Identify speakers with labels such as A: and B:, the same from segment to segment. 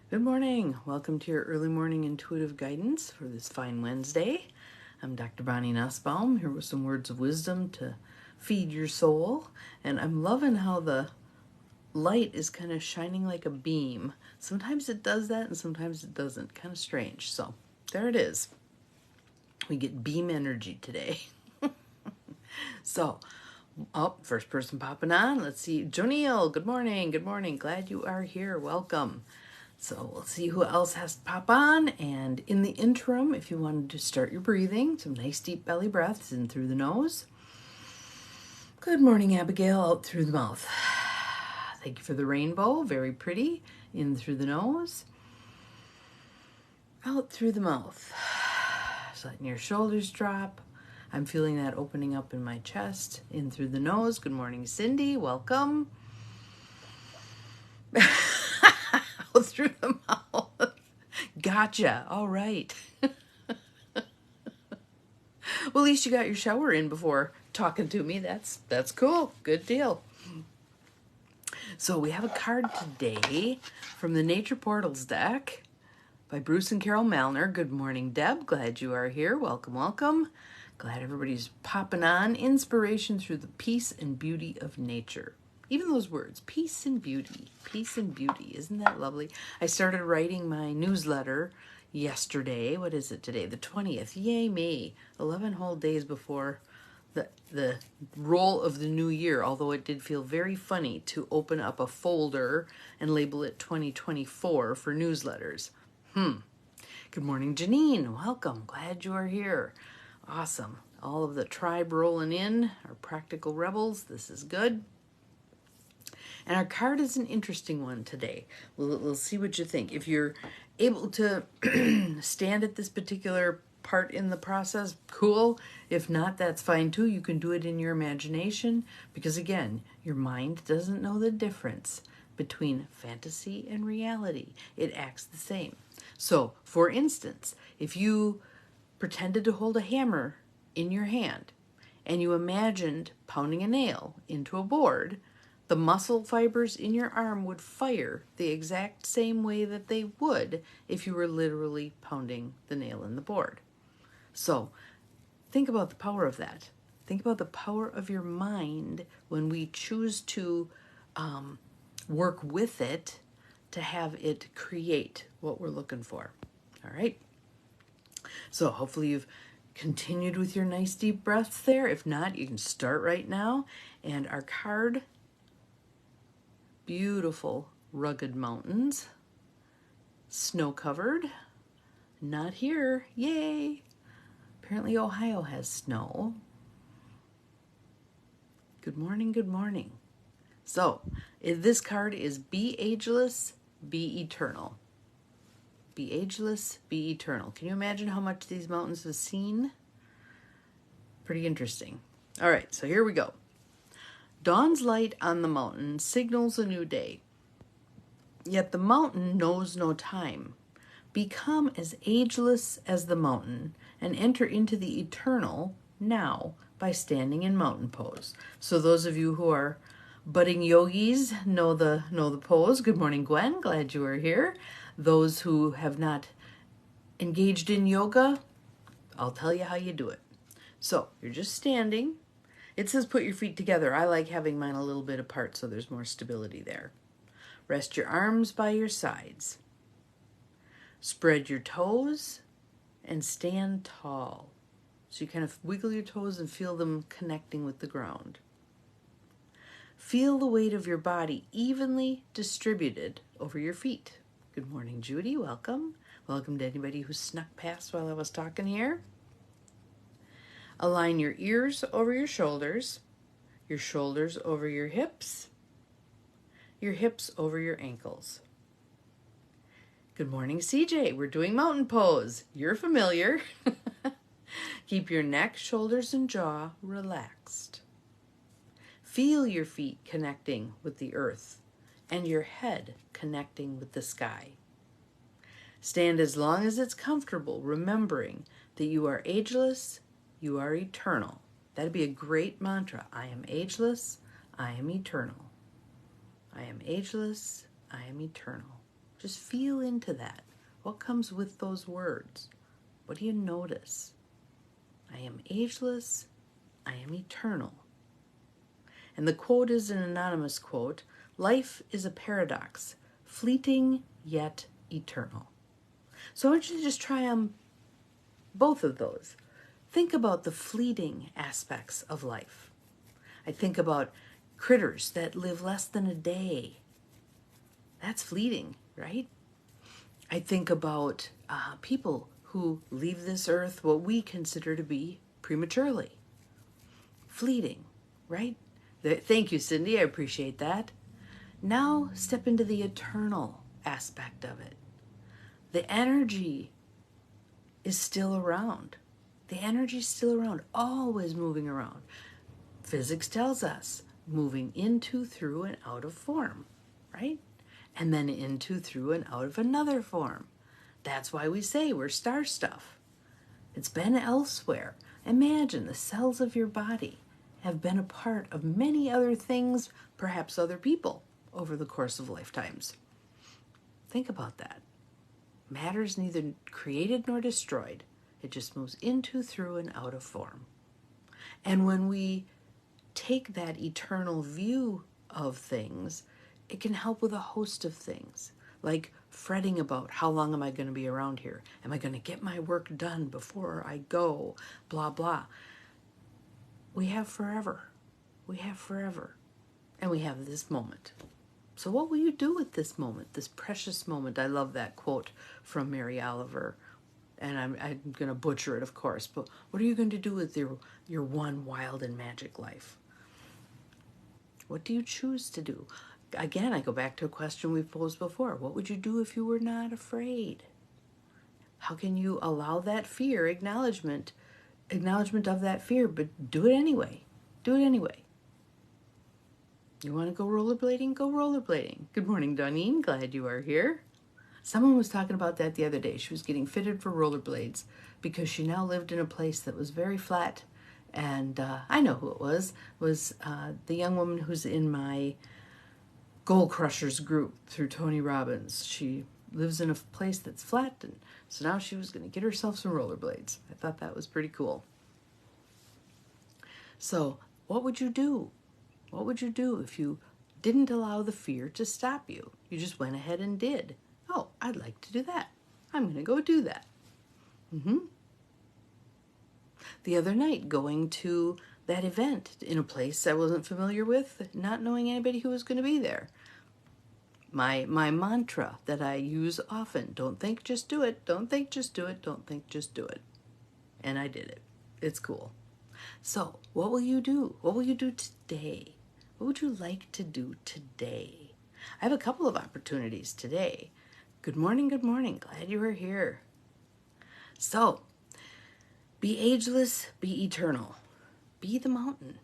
A: Good morning. Welcome to your early morning intuitive guidance for this fine Wednesday. I'm Dr. Bonnie Nussbaum, here with some words of wisdom to feed your soul. And I'm loving how the light is kind of shining like a beam. Sometimes it does that and sometimes it doesn't. Kind of strange. So there it is. We get beam energy today. So, first person popping on. Let's see. Joneel, good morning. Good morning. Glad you are here. Welcome. So we'll see who else has to pop on. And in the interim, if you wanted to start your breathing, some nice deep belly breaths in through the nose. Good morning, Abigail, out through the mouth. Thank you for the rainbow. Very pretty. In through the nose. Out through the mouth. Just letting your shoulders drop. I'm feeling that opening up in my chest. In through the nose. Good morning, Cindy. Welcome. Out through the mouth. Gotcha. All right. Well, at least you got your shower in before talking to me. That's cool. Good deal. So we have a card today from the Nature Portals deck by Bruce and Carol Malner. Good morning, Deb. Glad you are here. Welcome, welcome. Glad everybody's popping on. Inspiration through the peace and beauty of nature. Even those words, peace and beauty. Peace and beauty. Isn't that lovely? I started writing my newsletter yesterday. What is it today? The 20th. Yay me. 11 whole days before the roll of the new year, although it did feel very funny to open up a folder and label it 2024 for newsletters. Good morning, Janine. Welcome. Glad you are here. Awesome. All of the tribe rolling in, our practical rebels. This is good. And our card is an interesting one today. We'll see what you think. If you're able to stand at this particular part in the process, cool. If not, that's fine too. You can do it in your imagination because, again, your mind doesn't know the difference between fantasy and reality. It acts the same. So, for instance, if you pretended to hold a hammer in your hand and you imagined pounding a nail into a board, the muscle fibers in your arm would fire the exact same way that they would if you were literally pounding the nail in the board. So think about the power of that. Think about the power of your mind when we choose to work with it to have it create what we're looking for. All right. So hopefully you've continued with your nice deep breaths there. If not, you can start right now. And our card, beautiful rugged mountains, snow-covered, not here, yay. Apparently Ohio has snow. Good morning, good morning. So, this card is be ageless, be eternal. Be ageless, be eternal. Can you imagine how much these mountains have seen? Pretty interesting. All right, so here we go. Dawn's light on the mountain signals a new day. Yet the mountain knows no time. Become as ageless as the mountain and enter into the eternal now by standing in mountain pose. So those of you who are budding yogis know the pose. Good morning, Gwen. Glad you are here. Those who have not engaged in yoga, I'll tell you how you do it. So you're just standing. It says put your feet together. I like having mine a little bit apart so there's more stability there. Rest your arms by your sides. Spread your toes and stand tall. So you kind of wiggle your toes and feel them connecting with the ground. Feel the weight of your body evenly distributed over your feet. Good morning, Judy. Welcome. Welcome to anybody who snuck past while I was talking here. Align your ears over your shoulders over your hips over your ankles. Good morning, CJ. We're doing mountain pose. You're familiar. Keep your neck, shoulders, and jaw relaxed. Feel your feet connecting with the earth and your head connecting with the sky. Stand as long as it's comfortable, remembering that you are ageless, you are eternal. That'd be a great mantra. I am ageless, I am eternal. I am ageless, I am eternal. Just feel into that. What comes with those words? What do you notice? I am ageless. I am eternal. And the quote is an anonymous quote. Life is a paradox, fleeting yet eternal. So I want you to just try on both of those. Think about the fleeting aspects of life. I think about critters that live less than a day. That's fleeting, right? I think about people who leave this earth, what we consider to be prematurely. Fleeting, right? Thank you, Cindy. I appreciate that. Now step into the eternal aspect of it. The energy is still around. The energy is still around, always moving around. Physics tells us moving into, through, and out of form, right? And then into, through, and out of another form. That's why we say we're star stuff. It's been elsewhere. Imagine the cells of your body have been a part of many other things, perhaps other people, over the course of lifetimes. Think about that. Matter is neither created nor destroyed. It just moves into, through, and out of form. And when we take that eternal view of things, it can help with a host of things, like fretting about how long am I going to be around here? Am I going to get my work done before I go? Blah, blah. We have forever. We have forever. And we have this moment. So what will you do with this moment, this precious moment? I love that quote from Mary Oliver. And I'm going to butcher it, of course. But what are you going to do with your one wild and magic life? What do you choose to do? Again, I go back to a question we've posed before. What would you do if you were not afraid? How can you allow that fear, acknowledgement of that fear, but do it anyway. Do it anyway. You want to go rollerblading? Go rollerblading. Good morning, Donine. Glad you are here. Someone was talking about that the other day. She was getting fitted for rollerblades because she now lived in a place that was very flat. And I know who it was. It was the young woman who's in my Goal Crushers group through Tony Robbins. She lives in a place that's flat, and so now she was going to get herself some rollerblades. I thought that was pretty cool. So what would you do? What would you do if you didn't allow the fear to stop you? You just went ahead and did. Oh, I'd like to do that. I'm going to go do that. The other night, going to that event in a place I wasn't familiar with, not knowing anybody who was going to be there. My mantra that I use often, don't think, just do it. Don't think, just do it. Don't think, just do it. And I did it. It's cool. So what will you do? What will you do today? What would you like to do today? I have a couple of opportunities today. Good morning, good morning. Glad you are here. So, be ageless, be eternal. Be the mountain.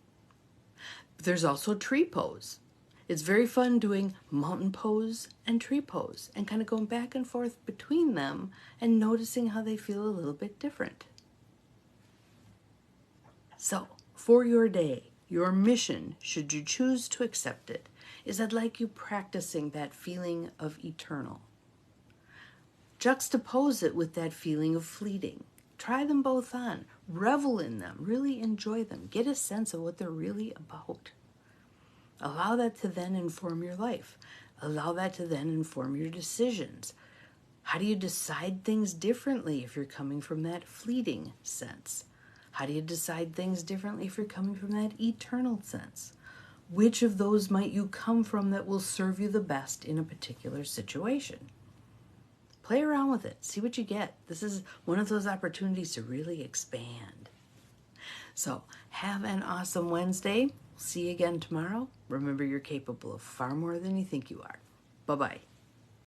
A: There's also tree pose. It's very fun doing mountain pose and tree pose and kind of going back and forth between them and noticing how they feel a little bit different. So, for your day, your mission, should you choose to accept it, is I'd like you practicing that feeling of eternal. Juxtapose it with that feeling of fleeting. Try them both on. Revel in them. Really enjoy them. Get a sense of what they're really about. Allow that to then inform your life. Allow that to then inform your decisions. How do you decide things differently if you're coming from that fleeting sense? How do you decide things differently if you're coming from that eternal sense? Which of those might you come from that will serve you the best in a particular situation? Play around with it. See what you get. This is one of those opportunities to really expand. So, have an awesome Wednesday. See you again tomorrow. Remember, you're capable of far more than you think you are. Bye-bye.